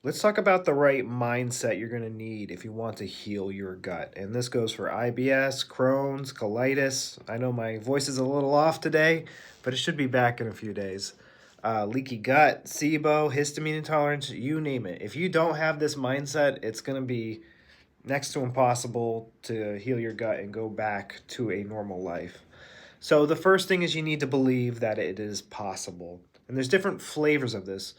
Let's talk about the right mindset you're going to need if you want to heal your gut. And this goes for IBS, Crohn's, colitis. I know my voice is a little off today, but it should be back in a few days. Leaky gut, SIBO, histamine intolerance, you name it. If you don't have this mindset, it's going to be next to impossible to heal your gut and go back to a normal life. So the first thing is you need to believe that it is possible. And there's different flavors of this.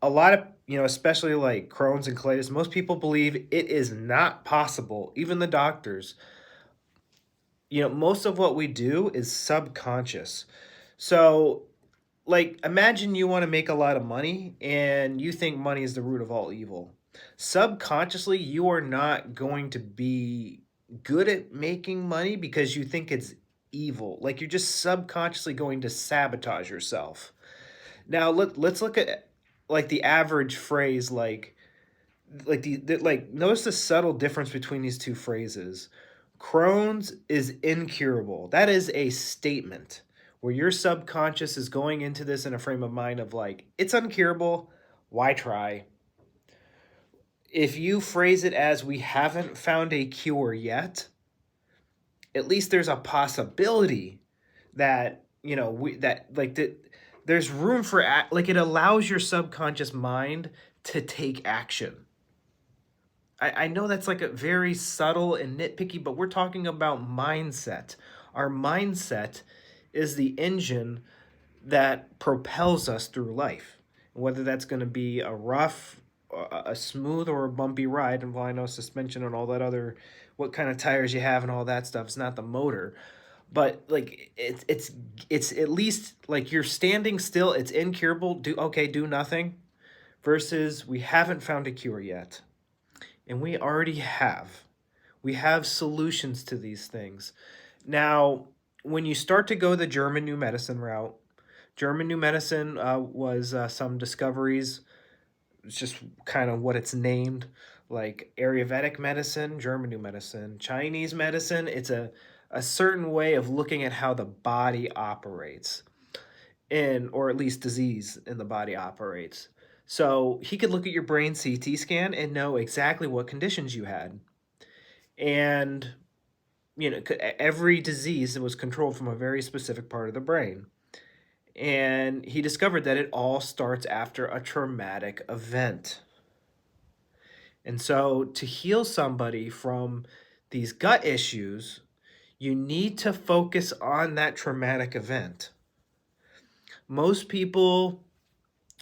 A lot of, especially like Crohn's and colitis, most people believe it is not possible. Even the doctors, most of what we do is subconscious. So, like, imagine you want to make a lot of money and you think money is the root of all evil. Subconsciously, you are not going to be good at making money because you think it's evil. Like, you're just subconsciously going to sabotage yourself. Now let's look at like the average phrase like notice the subtle difference between these two phrases. Crohn's is incurable. That is a statement where your subconscious is going into this in a frame of mind of like it's uncurable, why try? If you phrase it as we haven't found a cure yet, at least there's a possibility that we that like that there's room for like it allows your subconscious mind to take action. I know that's like a very subtle and nitpicky, but we're talking about mindset. Our mindset is the engine that propels us through life, whether that's going to be a rough, a smooth, or a bumpy ride. And while I know suspension and all that other, what kind of tires you have and all that stuff, it's not the motor, but like it's at least like you're standing still. It's incurable. Do nothing. Versus we haven't found a cure yet, and we already have. We have solutions to these things. Now, when you start to go the German New Medicine route, German New Medicine was some discoveries. It's just kind of what it's named, like Ayurvedic medicine, German New Medicine, Chinese medicine. It's a certain way of looking at how the body operates, or at least disease in the body operates. So he could look at your brain CT scan and know exactly what conditions you had. And, every disease was controlled from a very specific part of the brain. And he discovered that it all starts after a traumatic event. And so to heal somebody from these gut issues, you need to focus on that traumatic event. Most people,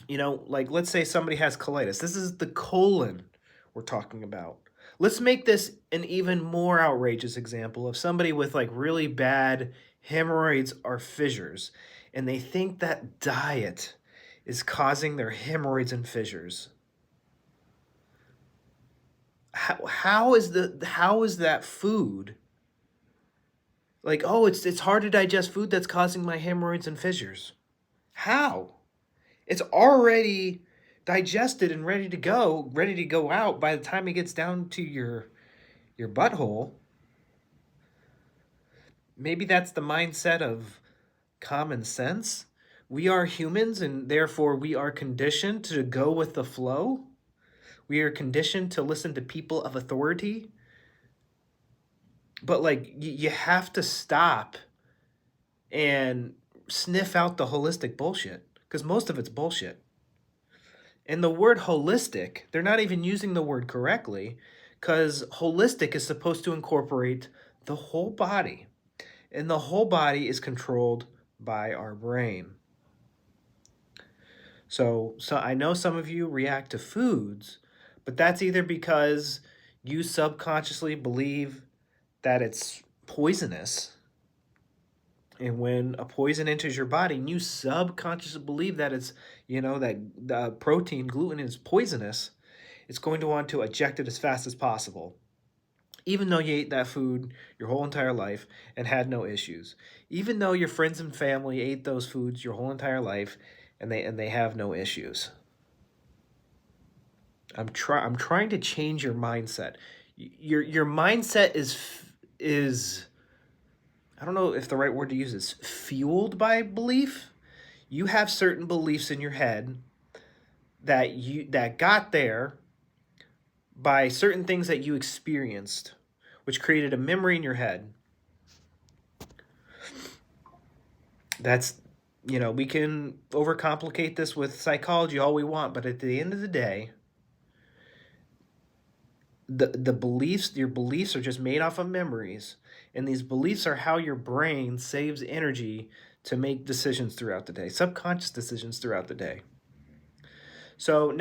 like let's say somebody has colitis. This is the colon we're talking about. Let's make this an even more outrageous example of somebody with like really bad hemorrhoids or fissures, and they think that diet is causing their hemorrhoids and fissures. How is that food? Like, oh, it's hard to digest food that's causing my hemorrhoids and fissures. How? It's already digested and ready to go out by the time it gets down to your butthole. Maybe that's the mindset of common sense. We are humans and therefore we are conditioned to go with the flow. We are conditioned to listen to people of authority. But like you have to stop and sniff out the holistic bullshit because most of it's bullshit. And the word holistic, they're not even using the word correctly because holistic is supposed to incorporate the whole body. And the whole body is controlled by our brain. So I know some of you react to foods, but that's either because you subconsciously believe that it's poisonous. And when a poison enters your body and you subconsciously believe that it's, that the protein, gluten is poisonous, it's going to want to eject it as fast as possible. Even though you ate that food your whole entire life and had no issues. Even though your friends and family ate those foods your whole entire life and they have no issues. I'm trying to change your mindset. Your mindset is I don't know if the right word to use is fueled by belief. You have certain beliefs in your head that got there by certain things that you experienced, which created a memory in your head. That's, we can overcomplicate this with psychology all we want, but at the end of the day, your beliefs are just made off of memories, and these beliefs are how your brain saves energy to make decisions throughout the day, subconscious decisions throughout the day. So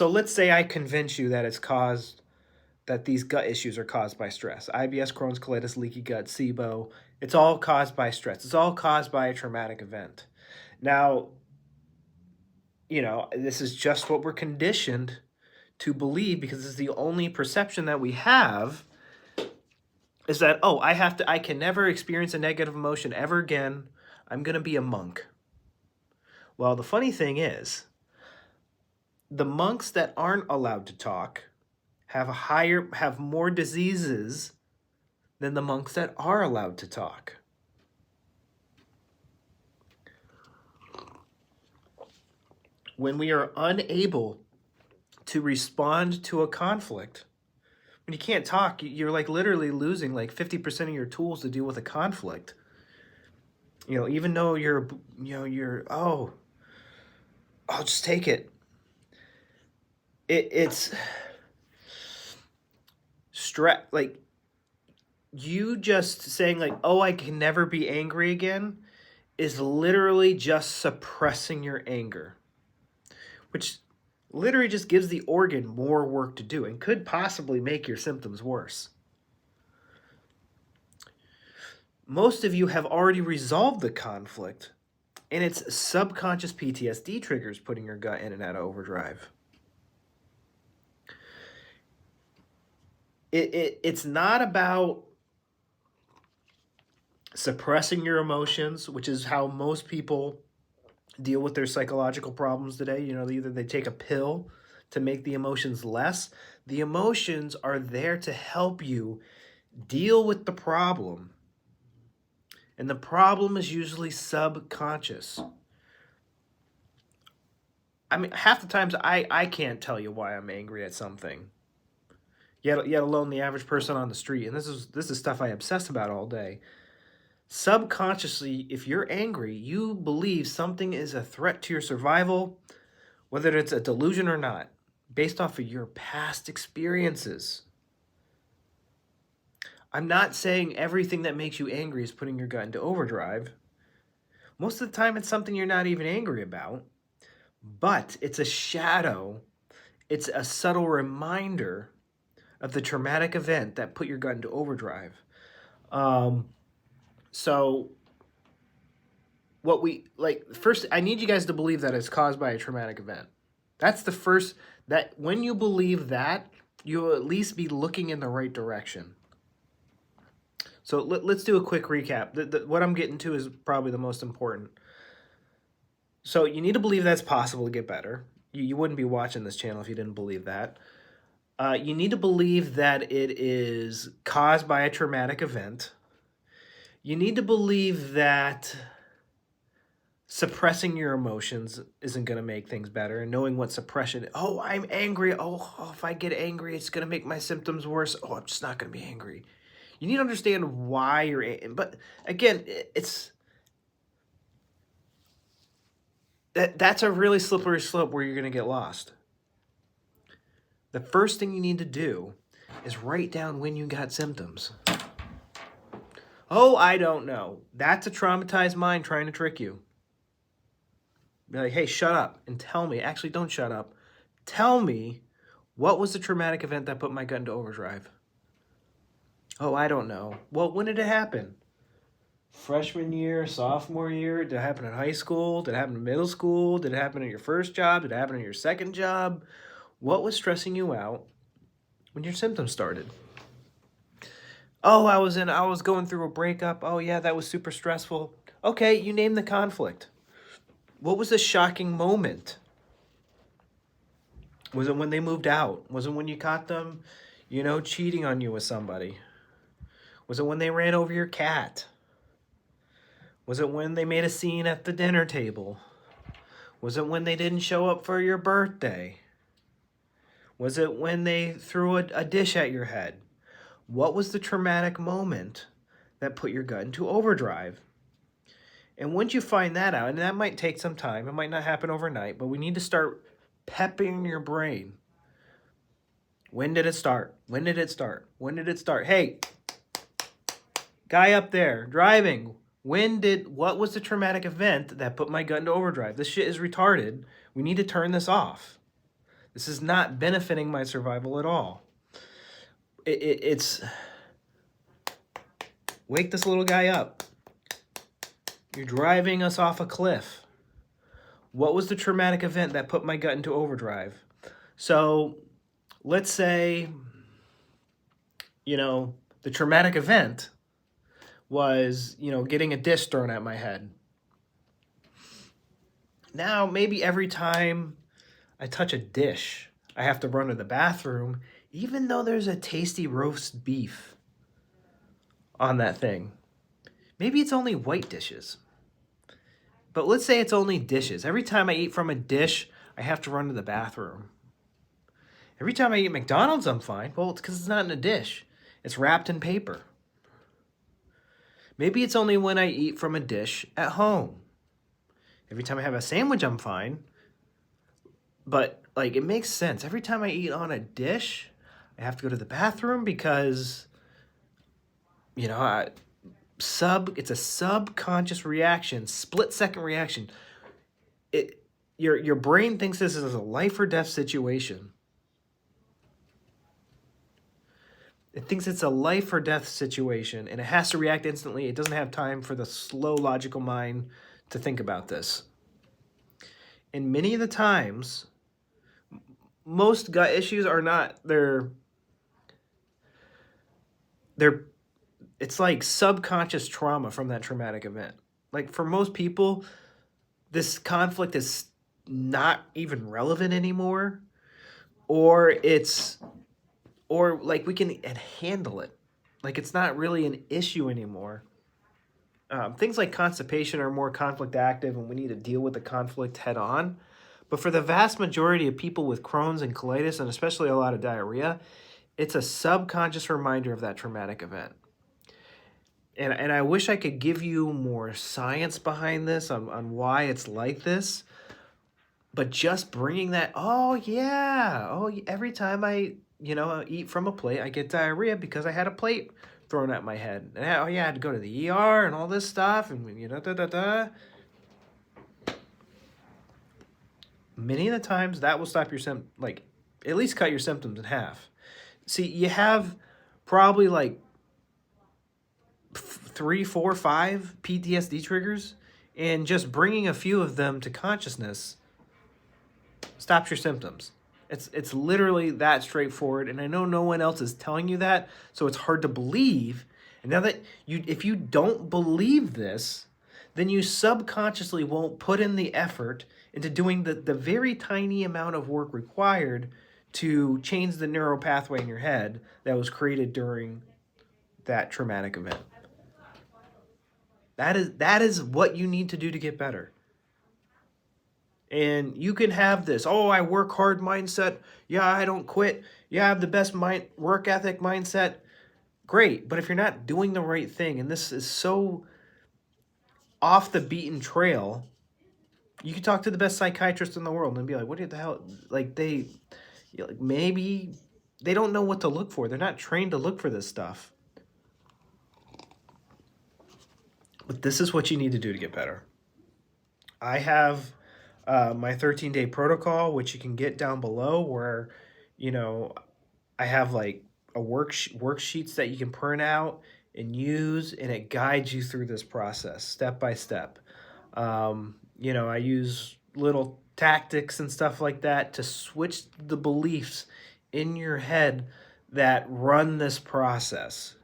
let's say I convince you that these gut issues are caused by stress. IBS, Crohn's, colitis, leaky gut, SIBO, it's all caused by stress. It's all caused by a traumatic event. Now, this is just what we're conditioned to believe, because it's the only perception that we have, is that, I can never experience a negative emotion ever again. I'm going to be a monk. Well, the funny thing is, the monks that aren't allowed to talk have more diseases than the monks that are allowed to talk. When we are unable to respond to a conflict, when you can't talk, you're like literally losing like 50% of your tools to deal with a conflict. Even though I'll just take it. It's stress. Like, you just saying like, I can never be angry again, is literally just suppressing your anger, which literally just gives the organ more work to do and could possibly make your symptoms worse. Most of you have already resolved the conflict, and it's subconscious PTSD triggers putting your gut in and out of overdrive. It's not about suppressing your emotions, which is how most people deal with their psychological problems today. Either they take a pill to make the emotions less. The emotions are there to help you deal with the problem. And the problem is usually subconscious. I mean, half the times I can't tell you why I'm angry at something. Yet alone the average person on the street. And this is stuff I obsess about all day. Subconsciously, if you're angry, you believe something is a threat to your survival, whether it's a delusion or not, based off of your past experiences. I'm not saying everything that makes you angry is putting your gut into overdrive. Most of the time, it's something you're not even angry about, but it's a shadow. It's a subtle reminder of the traumatic event that put your gut into overdrive. So first, I need you guys to believe that it's caused by a traumatic event. That's the first, that when you believe that, you'll at least be looking in the right direction. So let's do a quick recap. What I'm getting to is probably the most important. So you need to believe that's possible to get better. You wouldn't be watching this channel if you didn't believe that. You need to believe that it is caused by a traumatic event. You need to believe that suppressing your emotions isn't going to make things better, and knowing what suppression, I'm angry. If I get angry, it's going to make my symptoms worse. I'm just not going to be angry. You need to understand why you're angry. But again, that's a really slippery slope where you're going to get lost. The first thing you need to do is write down when you got symptoms. I don't know. That's a traumatized mind trying to trick you. Be like, hey, shut up and tell me. Actually, don't shut up. Tell me, what was the traumatic event that put my gut into overdrive? I don't know. Well, when did it happen? Freshman year, sophomore year? Did it happen in high school? Did it happen in middle school? Did it happen at your first job? Did it happen at your second job? What was stressing you out when your symptoms started? I was going through a breakup. Yeah, that was super stressful. Okay, you name the conflict. What was the shocking moment? Was it when they moved out? Was it when you caught them, cheating on you with somebody? Was it when they ran over your cat? Was it when they made a scene at the dinner table? Was it when they didn't show up for your birthday? Was it when they threw a dish at your head? What was the traumatic moment that put your gut into overdrive? And once you find that out, and that might take some time, it might not happen overnight, but we need to start pepping your brain. When did it start? When did it start? When did it start? Hey, guy up there driving, what was the traumatic event that put my gut into overdrive? This shit is retarded. We need to turn this off. This is not benefiting my survival at all. It's wake this little guy up. You're driving us off a cliff. What was the traumatic event that put my gut into overdrive? So let's say, the traumatic event was, getting a dish thrown at my head. Now, maybe every time I touch a dish, I have to run to the bathroom, even though there's a tasty roast beef on that thing. Maybe it's only white dishes. But let's say it's only dishes. Every time I eat from a dish, I have to run to the bathroom. Every time I eat McDonald's, I'm fine. Well, it's because it's not in a dish. It's wrapped in paper. Maybe it's only when I eat from a dish at home. Every time I have a sandwich, I'm fine. But, it makes sense. Every time I eat on a dish, I have to go to the bathroom because, it's a subconscious reaction, split-second reaction. Your brain thinks this is a life or death situation. It thinks it's a life or death situation, and it has to react instantly. It doesn't have time for the slow, logical mind to think about this. And many of the times, most gut issues are not, it's like subconscious trauma from that traumatic event. Like for most people, this conflict is not even relevant anymore, or we can handle it. Like it's not really an issue anymore. Things like constipation are more conflict active and we need to deal with the conflict head on. But for the vast majority of people with Crohn's and colitis, and especially a lot of diarrhea, it's a subconscious reminder of that traumatic event. And I wish I could give you more science behind this on why it's like this. But just bringing that, every time I eat from a plate, I get diarrhea because I had a plate thrown at my head. And I had to go to the ER and all this stuff. And, Many of the times that will stop your at least cut your symptoms in half. See, you have probably 3, 4, 5 PTSD triggers. And just bringing a few of them to consciousness stops your symptoms. It's literally that straightforward, and I know no one else is telling you that, so it's hard to believe. And now that if you don't believe this, then you subconsciously won't put in the effort into doing the very tiny amount of work required to change the neural pathway in your head that was created during that traumatic event. That is what you need to do to get better. And you can have this, I work hard mindset. Yeah, I don't quit. Yeah, I have the best work ethic mindset. Great, but if you're not doing the right thing, and this is so off the beaten trail, you can talk to the best psychiatrist in the world and be like, what the hell? Maybe they don't know what to look for. They're not trained to look for this stuff. But this is what you need to do to get better. I have my 13-day protocol, which you can get down below, where, I have a worksheets that you can print out and use, and it guides you through this process step by step. I use little tactics and stuff like that to switch the beliefs in your head that run this process.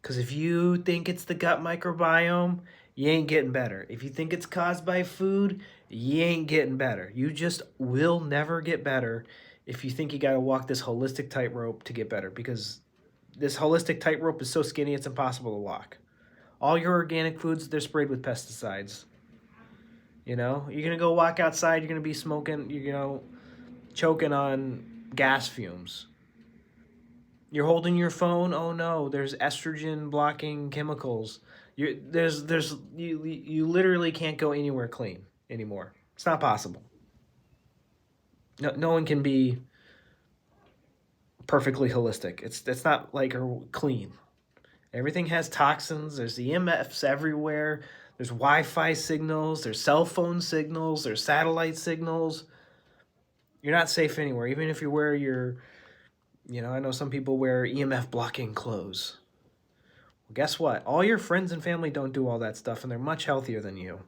Because if you think it's the gut microbiome, you ain't getting better. If you think it's caused by food, you ain't getting better. You just will never get better if you think you got to walk this holistic tightrope to get better, because this holistic tightrope is so skinny it's impossible to walk. All your organic foods, they're sprayed with pesticides. You know, you're gonna go walk outside. You're gonna be smoking. Choking on gas fumes. You're holding your phone. Oh no, there's estrogen blocking chemicals. You literally can't go anywhere clean anymore. It's not possible. No one can be perfectly holistic. It's not like clean. Everything has toxins. There's EMFs everywhere. There's Wi-Fi signals. There's cell phone signals. There's satellite signals. You're not safe anywhere. Even if you wear I know some people wear EMF blocking clothes. Well, guess what? All your friends and family don't do all that stuff, and they're much healthier than you.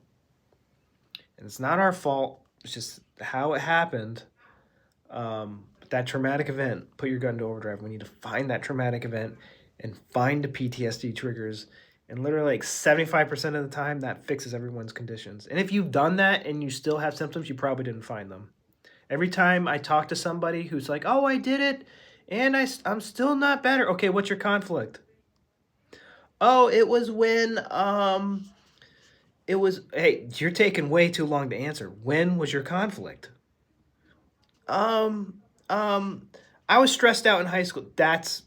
And it's not our fault. It's just how it happened. That traumatic event, put your gun to overdrive. We need to find that traumatic event and find the PTSD triggers. And literally like 75% of the time, that fixes everyone's conditions. And if you've done that and you still have symptoms, you probably didn't find them. Every time I talk to somebody who's like, oh, I did it, and I'm still not better. Okay, what's your conflict? Oh, it was when, hey, you're taking way too long to answer. When was your conflict? Um, I was stressed out in high school. That's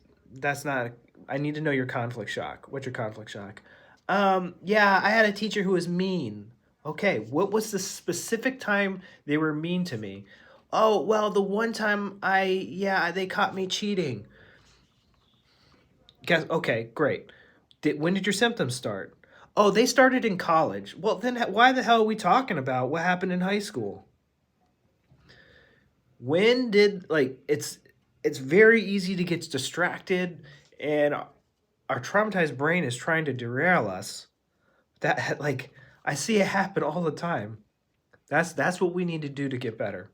not, I need to know your conflict shock. What's your conflict shock? Yeah, I had a teacher who was mean. Okay, what was the specific time they were mean to me? Oh, well, the one time they caught me cheating. Guess, okay, great. When did your symptoms start? Oh, they started in college. Well, then why the hell are we talking about what happened in high school? When did it's very easy to get distracted, and our traumatized brain is trying to derail us. That I see it happen all the time. That's what we need to do to get better.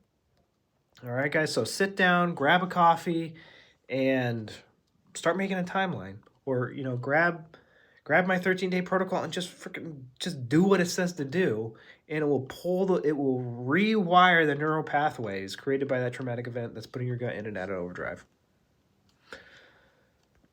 All right, guys. So sit down, grab a coffee, and start making a timeline. Or grab my 13-day protocol and just do what it says to do, and it will rewire the neural pathways created by that traumatic event that's putting your gut in and out of overdrive.